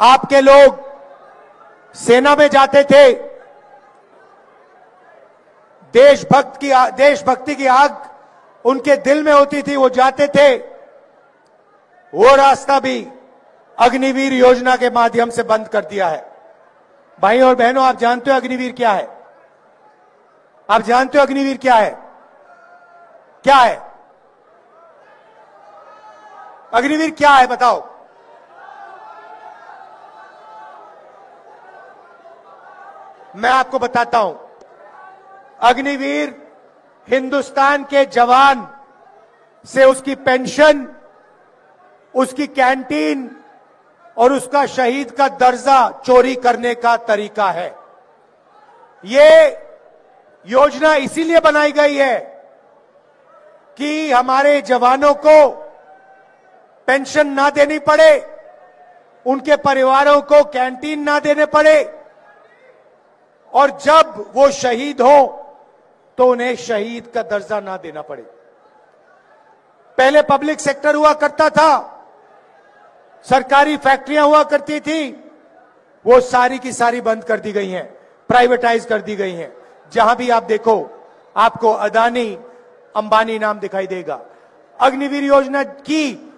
आपके लोग सेना में जाते थे, देशभक्ति की आग उनके दिल में होती थी, वो जाते थे। वो रास्ता भी अग्निवीर योजना के माध्यम से बंद कर दिया है। भाई और बहनों, आप जानते हो अग्निवीर क्या है? आप जानते हो अग्निवीर क्या है? क्या है अग्निवीर? क्या है बताओ? मैं आपको बताता हूं। अग्निवीर हिंदुस्तान के जवान से उसकी पेंशन, उसकी कैंटीन और उसका शहीद का दर्जा चोरी करने का तरीका है। ये योजना इसीलिए बनाई गई है कि हमारे जवानों को पेंशन ना देनी पड़े, उनके परिवारों को कैंटीन ना देने पड़े, और जब वो शहीद हो तो उन्हें शहीद का दर्जा ना देना पड़े। पहले पब्लिक सेक्टर हुआ करता था, सरकारी फैक्ट्रियां हुआ करती थी, वो सारी की सारी बंद कर दी गई हैं, प्राइवेटाइज कर दी गई हैं। जहां भी आप देखो आपको अदानी, अंबानी नाम दिखाई देगा। अग्निवीर योजना की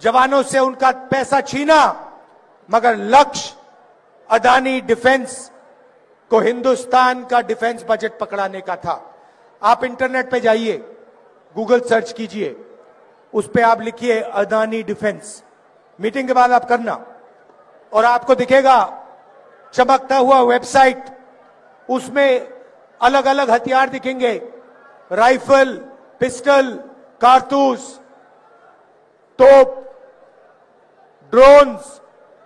जवानों से उनका पैसा छीना, मगर लक्ष्य अदानी डिफेंस को हिंदुस्तान का डिफेंस बजट पकड़ाने का था। आप इंटरनेट पे जाइए, गूगल सर्च कीजिए, उस पे आप लिखिए अदानी डिफेंस, मीटिंग के बाद आप करना, और आपको दिखेगा चमकता हुआ वेबसाइट। उसमें अलग अलग हथियार दिखेंगे, राइफल, पिस्टल, कारतूस, तोप, ड्रोन्स,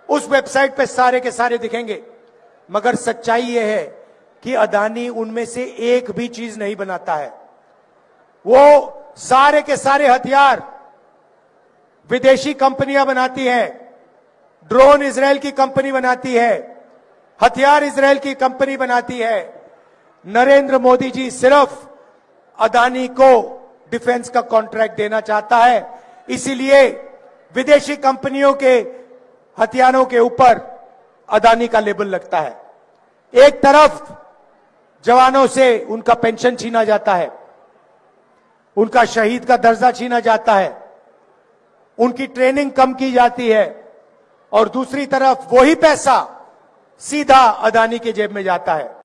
उस वेबसाइट पे सारे के सारे दिखेंगे। मगर सच्चाई यह है कि अदानी उनमें से एक भी चीज नहीं बनाता है। वो सारे के सारे हथियार विदेशी कंपनियां बनाती हैं। ड्रोन इजराइल की कंपनी बनाती है, हथियार इजराइल की कंपनी बनाती है। नरेंद्र मोदी जी सिर्फ अदानी को डिफेंस का कॉन्ट्रैक्ट देना चाहता है, इसीलिए विदेशी कंपनियों के हथियारों के ऊपर अदानी का लेबल लगता है। एक तरफ जवानों से उनका पेंशन छीना जाता है, उनका शहीद का दर्जा छीना जाता है, उनकी ट्रेनिंग कम की जाती है, और दूसरी तरफ वही पैसा सीधा अदानी के जेब में जाता है।